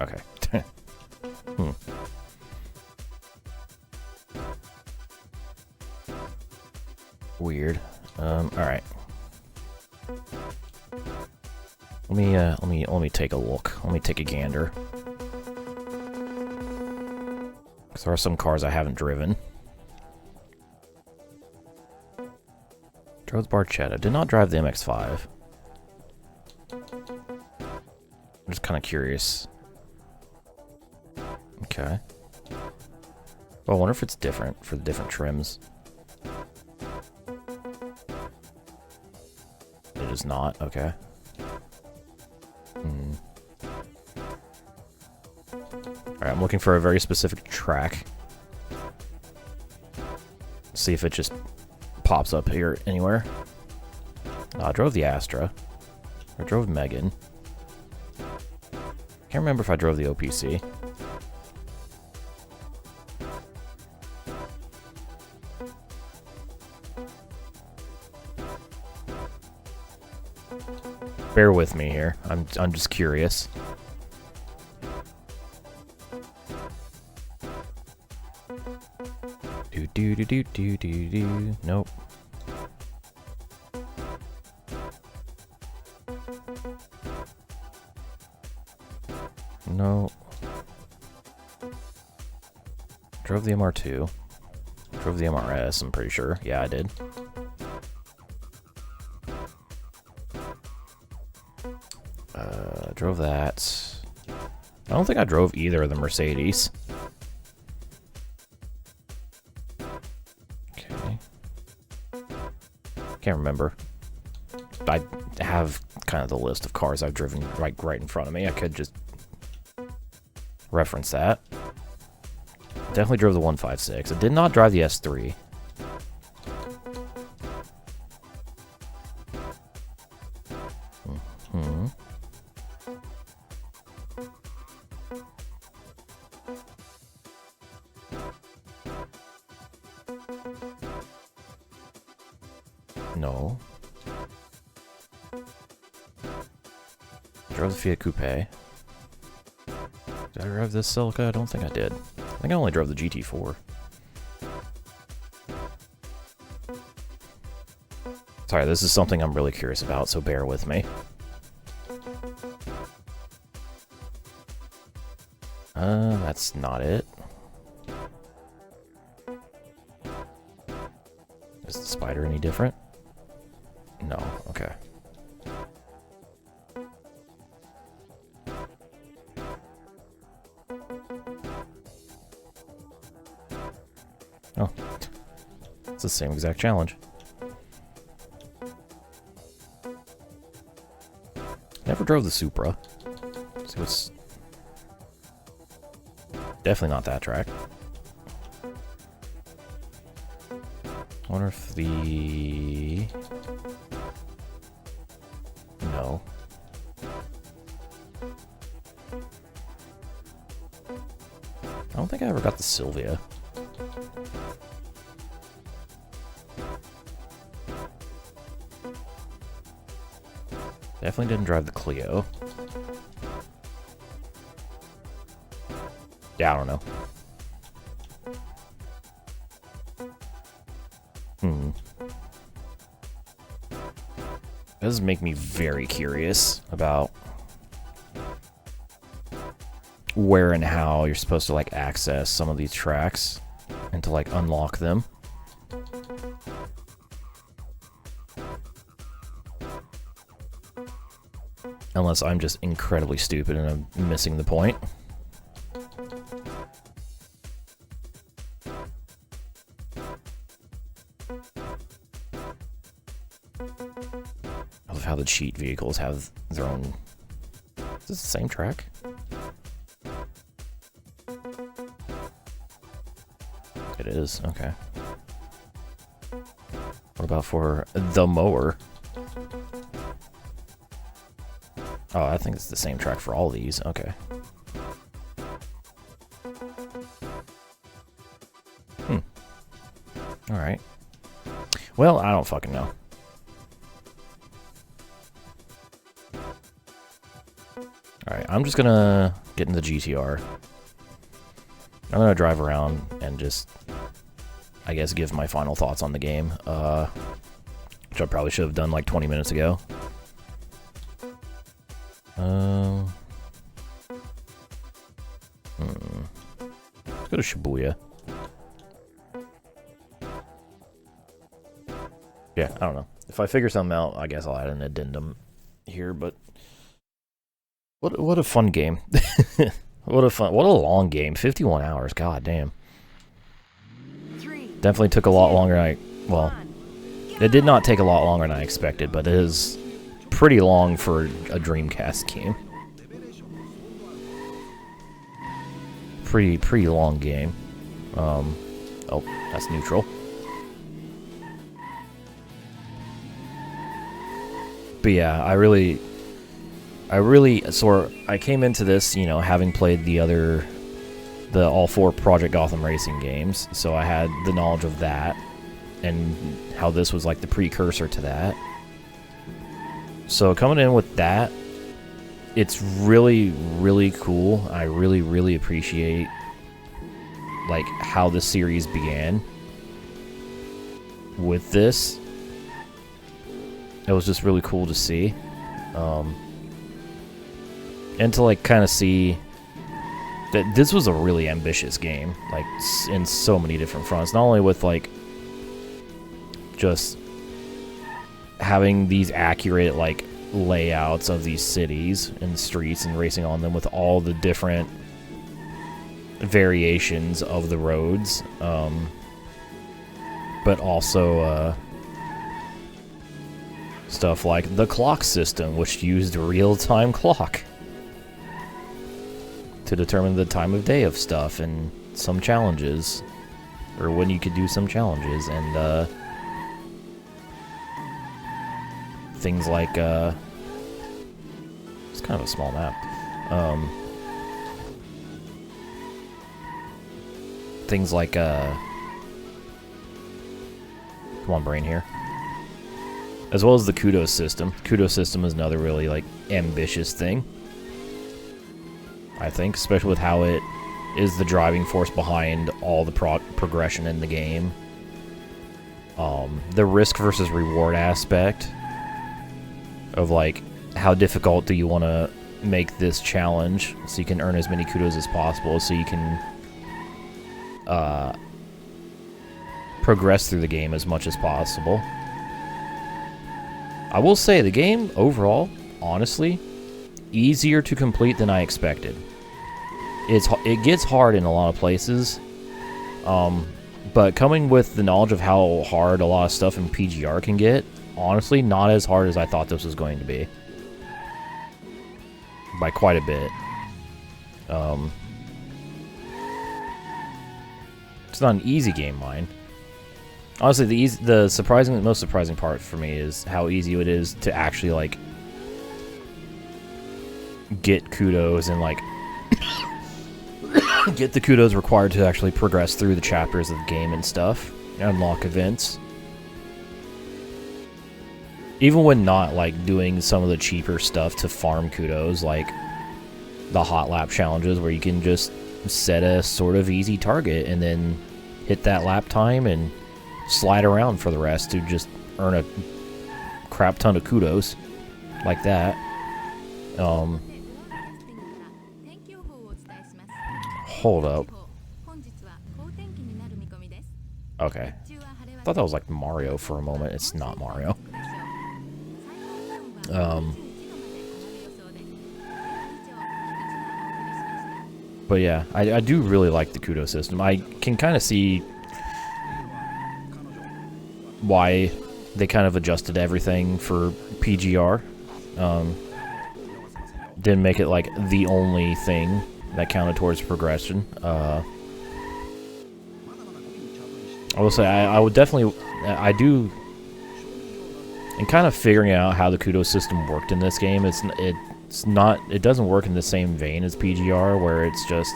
Okay. Weird. All right. Let me take a look. Let me take a gander. Because there are some cars I haven't driven. Drove the Barchetta. Did not drive the MX-5. I'm just kind of curious. Okay. Well, I wonder if it's different for the different trims. It is not. Okay. Alright, I'm looking for a very specific track. See if it just pops up here anywhere. I drove the Astra. I drove Megan. Can't remember if I drove the OPC. Bear with me here. I'm just curious. do do do do do do. Nope. No. Drove the MR2. Drove the MRS, I'm pretty sure. Yeah, I did. Drove that. I don't think I drove either of the Mercedes. Okay. Can't remember. I have kind of the list of cars I've driven right in front of me. I could just reference that. Definitely drove the 156. I did not drive the S3. Mm-hmm. No. Drove the Fiat Coupe. Did I drive this Celica? I don't think I did. I think I only drove the GT4. Sorry, this is something I'm really curious about, so bear with me. That's not it. Is the Spider any different? No, okay. Oh. It's the same exact challenge. Never drove the Supra. See what's... Definitely not that track. I wonder if the... No. I don't think I ever got the Sylvia. Definitely didn't drive the Clio. Yeah, I don't know. This does make me very curious about where and how you're supposed to like access some of these tracks and to like unlock them. Unless I'm just incredibly stupid and I'm missing the point. I love how the cheat vehicles have their own... Is this the same track? It is, okay. What about for the mower? Oh, I think it's the same track for all these. Okay. Alright. Well, I don't fucking know. Alright, I'm just gonna get in the GTR. I'm gonna drive around and just, I guess, give my final thoughts on the game. Which I probably should have done like 20 minutes ago. Let's go to Shibuya. Yeah, I don't know. If I figure something out, I guess I'll add an addendum here, but what a fun game. What a long game. 51 hours, god damn. Definitely took a lot longer than it did not take a lot longer than I expected, but it is pretty long for a Dreamcast game. Pretty long game. Oh, that's neutral. But yeah, I came into this, you know, having played the all 4 Project Gotham Racing games, so I had the knowledge of that, and how this was like the precursor to that. So coming in with that, it's really, really cool. I really, really appreciate like how the series began, with this. It was just really cool to see. And to like kind of see that this was a really ambitious game, like in so many different fronts. Not only with like just having these accurate like layouts of these cities and streets and racing on them with all the different variations of the roads, but also stuff like the clock system, which used real-time clock to determine the time of day of stuff and some challenges, or when you could do some challenges, and things like it's kind of a small map. Things like come on, brain here. As well as the kudos system. Kudos system is another really like ambitious thing, I think, especially with how it is the driving force behind all the progression in the game. The risk versus reward aspect of like how difficult do you want to make this challenge so you can earn as many kudos as possible, so you can progress through the game as much as possible. I will say the game overall, honestly, easier to complete than I expected. It gets hard in a lot of places, but coming with the knowledge of how hard a lot of stuff in PGR can get, honestly, not as hard as I thought this was going to be. By quite a bit. It's not an easy game, mind. Honestly, the most surprising part for me is how easy it is to actually like get kudos and like get the kudos required to actually progress through the chapters of the game and stuff, and unlock events. Even when not like doing some of the cheaper stuff to farm kudos, like the hot lap challenges where you can just set a sort of easy target and then hit that lap time and slide around for the rest to just earn a crap ton of kudos like that. Hold up. Okay. I thought that was like Mario for a moment. It's not Mario. But yeah, I do really like the kudo system. I can kind of see why they kind of adjusted everything for PGR. Didn't make it like the only thing that counted towards progression. I will say I would definitely, I do, and kind of figuring out how the kudo system worked in this game. It doesn't work in the same vein as PGR, where it's just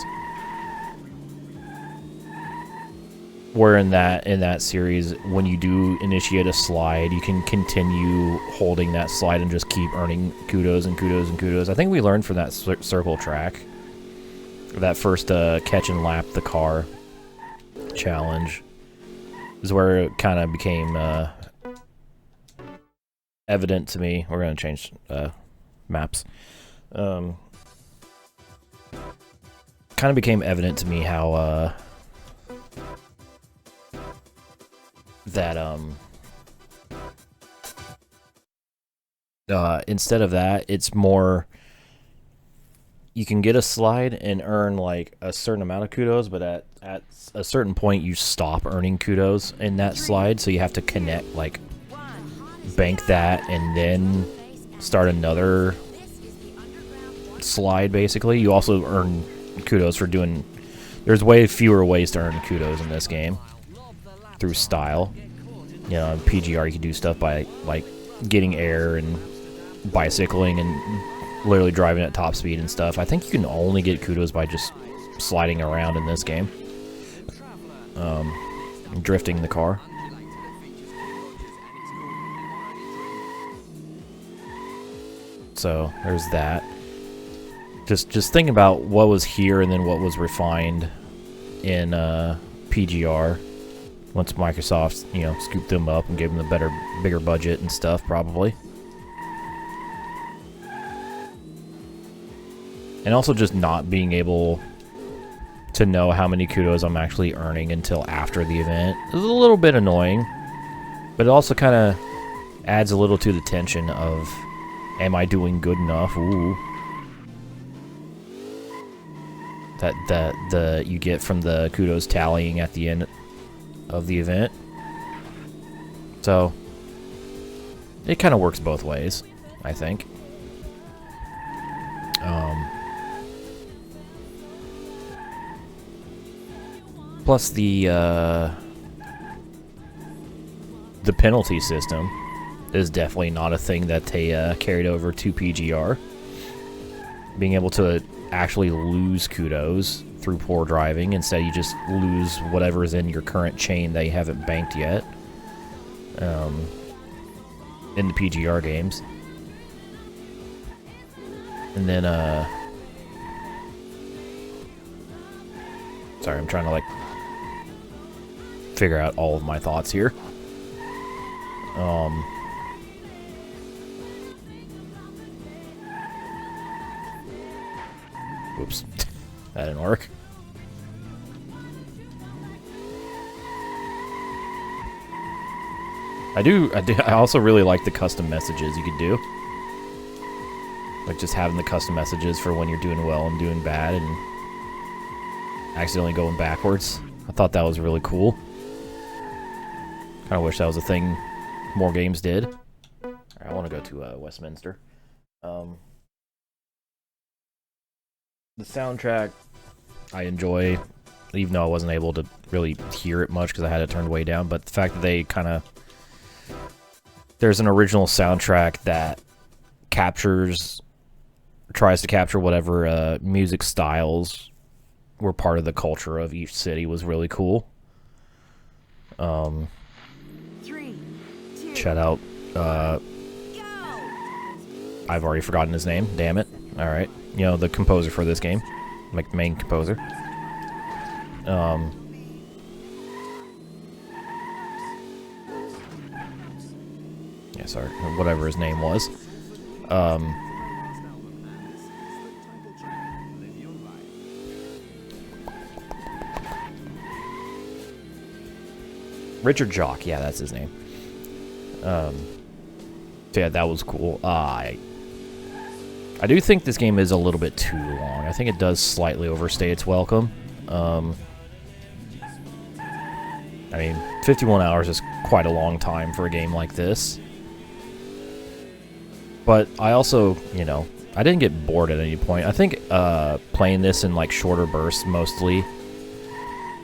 where in that series, when you do initiate a slide, you can continue holding that slide and just keep earning kudos and kudos and kudos. I think we learned from that circle track, that first catch and lap the car challenge, is where it kind of became evident to me. We're going to change maps. Kind of became evident to me how that instead of that, it's more you can get a slide and earn like a certain amount of kudos, but at a certain point you stop earning kudos in that slide, so you have to connect, like bank that and then start another slide. Basically, you also earn kudos for doing, there's way fewer ways to earn kudos in this game through style. You know, in PGR you can do stuff by like getting air and bicycling and literally driving at top speed and stuff. I think you can only get kudos by just sliding around in this game, drifting the car. So there's that. Just thinking about what was here and then what was refined in PGR. Once Microsoft, you know, scooped them up and gave them the bigger budget and stuff, probably. And also just not being able to know how many kudos I'm actually earning until after the event is a little bit annoying. But it also kind of adds a little to the tension of, am I doing good enough? Ooh. That you get from the kudos tallying at the end of the event. So it kind of works both ways, I think. Plus the penalty system is definitely not a thing that they carried over to PGR. Being able to actually lose kudos through poor driving, instead you just lose whatever is in your current chain that you haven't banked yet in the PGR games. And then sorry, I'm trying to like figure out all of my thoughts here. Whoops. That didn't work. I also really like the custom messages you could do. Like just having the custom messages for when you're doing well and doing bad and accidentally going backwards. I thought that was really cool. Kind of wish that was a thing more games did. Alright, I want to go to Westminster. The soundtrack I enjoy, even though I wasn't able to really hear it much because I had it turned way down, but the fact that they kind of... There's an original soundtrack that tries to capture whatever music styles were part of the culture of each city was really cool. 3, 2, Shout out, go! I've already forgotten his name, damn it. Alright, you know, the composer for this game, like the main composer. Yeah, sorry, whatever his name was. Richard Jock, yeah, that's his name. So yeah, that was cool. I do think this game is a little bit too long. I think it does slightly overstay its welcome. I mean, 51 hours is quite a long time for a game like this. But I also, you know, I didn't get bored at any point. I think playing this in like shorter bursts mostly,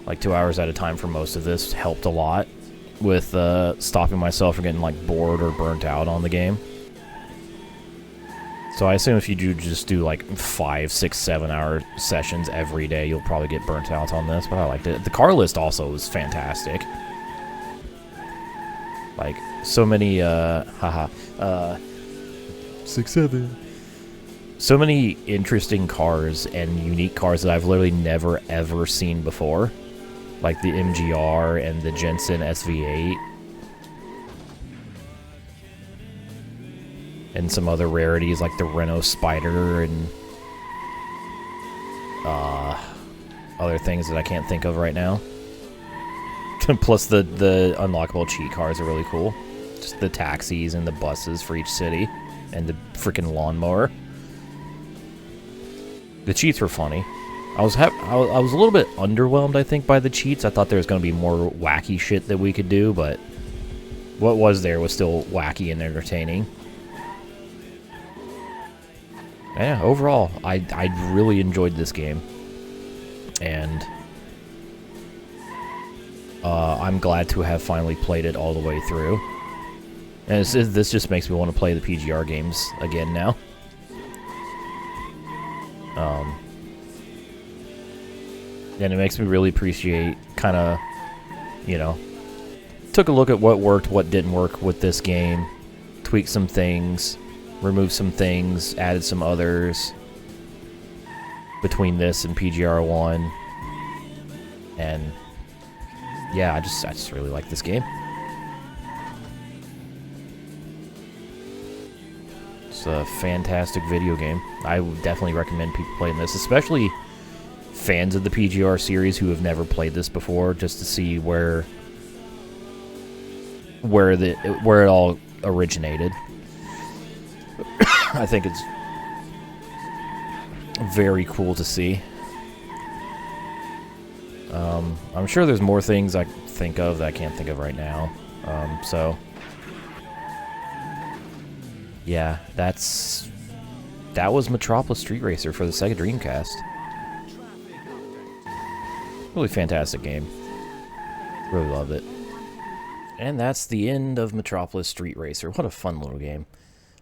like 2 hours at a time for most of this, helped a lot with stopping myself from getting like bored or burnt out on the game. So I assume if you just do like 5, 6, 7 hour sessions every day, you'll probably get burnt out on this, but I liked it. The car list also was fantastic. Like, so many, 6, 7. So many interesting cars and unique cars that I've literally never ever seen before. Like the MGR and the Jensen SV8. And some other rarities like the Renault Spider and other things that I can't think of right now. Plus the unlockable cheat cars are really cool. Just the taxis and the buses for each city. And the freaking lawnmower. The cheats were funny. I was a little bit underwhelmed, I think, by the cheats. I thought there was going to be more wacky shit that we could do, but what was there was still wacky and entertaining. Yeah, overall, I really enjoyed this game, and I'm glad to have finally played it all the way through. And this just makes me want to play the PGR games again now. And it makes me really appreciate, kind of, you know, took a look at what worked, what didn't work with this game, tweaked some things, removed some things, added some others between this and PGR 1, and yeah, I just really like this game. It's a fantastic video game. I would definitely recommend people playing this, especially fans of the PGR series who have never played this before, just to see where it all originated. I think it's very cool to see. I'm sure there's more things I think of that I can't think of right now. So yeah, that was Metropolis Street Racer for the Sega Dreamcast. Really fantastic game. Really loved it. And that's the end of Metropolis Street Racer. What a fun little game.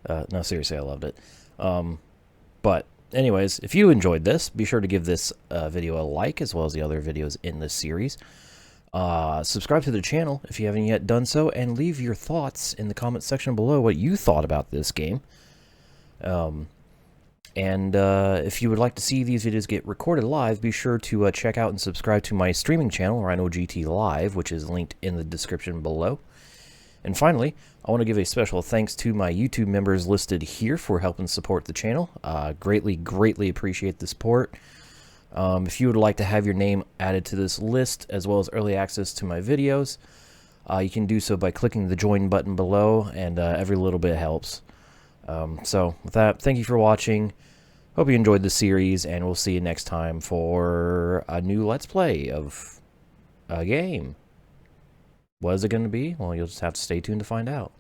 No, seriously, I loved it. But anyways, if you enjoyed this, be sure to give this video a like, as well as the other videos in this series. Subscribe to the channel if you haven't yet done so, and leave your thoughts in the comment section below what you thought about this game. If you would like to see these videos get recorded live, be sure to check out and subscribe to my streaming channel, Rhino GT Live, which is linked in the description below. And finally, I want to give a special thanks to my YouTube members listed here for helping support the channel. Greatly appreciate the support. If you would like to have your name added to this list, as well as early access to my videos, you can do so by clicking the join button below, and every little bit helps. So with that, thank you for watching. Hope you enjoyed the series, and we'll see you next time for a new Let's Play of a game. What is it going to be? Well, you'll just have to stay tuned to find out.